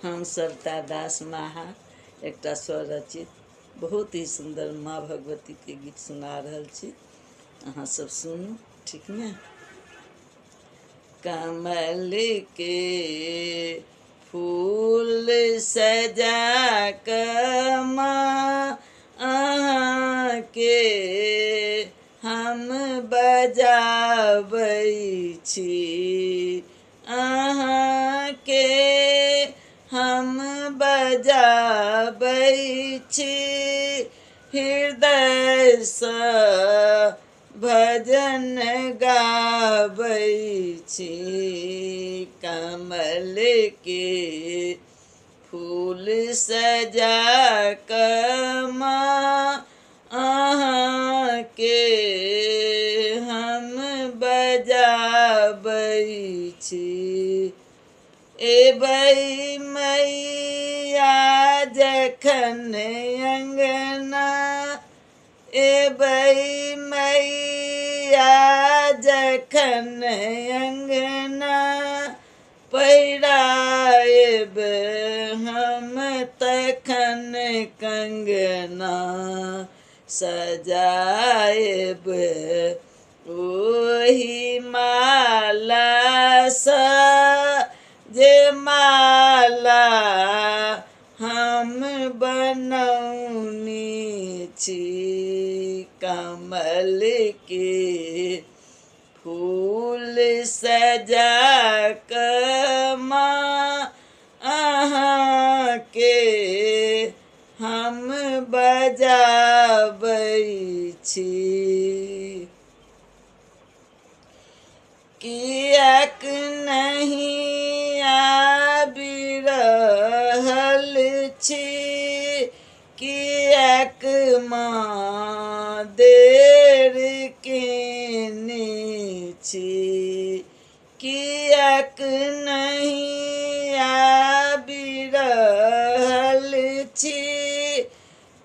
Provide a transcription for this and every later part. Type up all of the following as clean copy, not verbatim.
हम सरिता दास माहा एकटा स्वरचित बहुत ही सुंदर माँ भगवती के गीत सुना रहल छी। अहाँ सब सुनू, ठीक ने। कमल के फूल सजा क माँ अहाँ के हम बजाबै छी, अहाँ के हम बजाबै छी, हृदय सँ भजन गाबै छी। कमल के फूल सजा क माँ अहाँ के हम बजाबै छी। एबै मैया जखन अंगना, एबै मैया जखन अंगना, पहिराएब हम तखन कंगना, सजाएब ओही माला सँ जे माला हम बनौनी छी। कमल के फूल सजा क माँ अहाँ के हम बजाबै छी। कियाक नहीं आबि रहल छी, कियाक माँ देर केने छी, कियाक नहीं आबि रहल छी,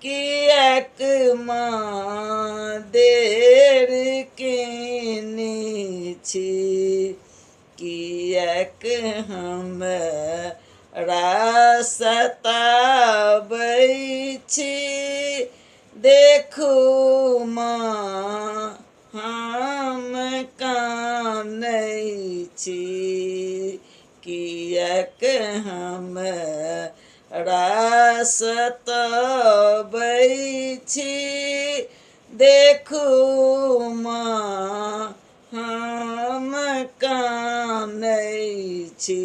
कियाक माँ देर केने छी, कियाक हमरा सताबै छी। देखू माँ हम कानै छी, कियाक हमरा सताबै छी। देखू माँ हम कानै छी।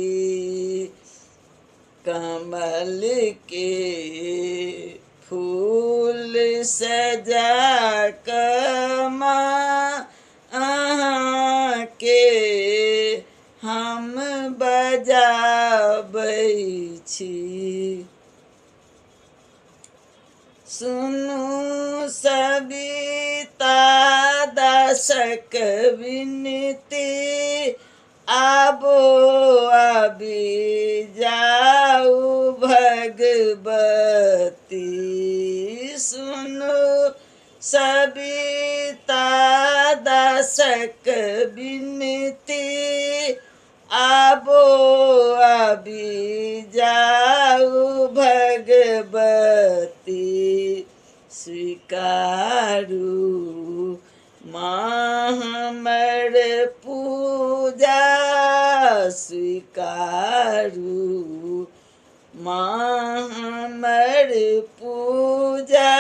कमल के फूल सजा क माँ अहाँ के हम बजाबै छी। सुनू सविता दासक विनती, आबो आबि जाऊ भगवती। सुनू सविता दासक विनती, आबो आबि जाऊ भगवती। स्वीकारू माँ हमर पूजा, स्वीकारू माँ हमर पूजा,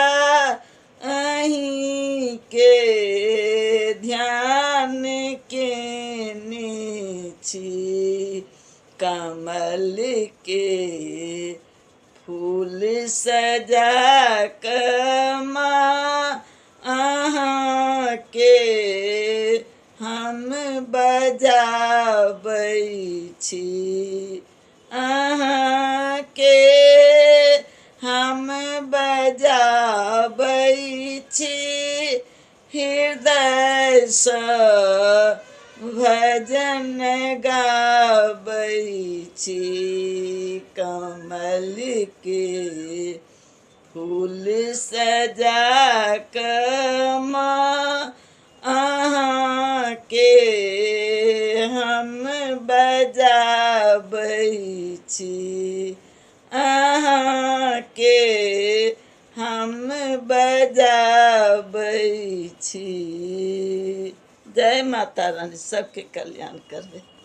अहीं के ध्यान केने छी। कमल के फूल सजा क माँ अहाँ के हम बजाबै छी, अहाँ के हम बजाबै छी, हृदय सँ भजन गाबै छी। कमल के फूल सजा क माँ अहाँ के हम बजाबै छी, अहाँ के हम बजाबै छी। जय माता रानी, सबके कल्याण करबे।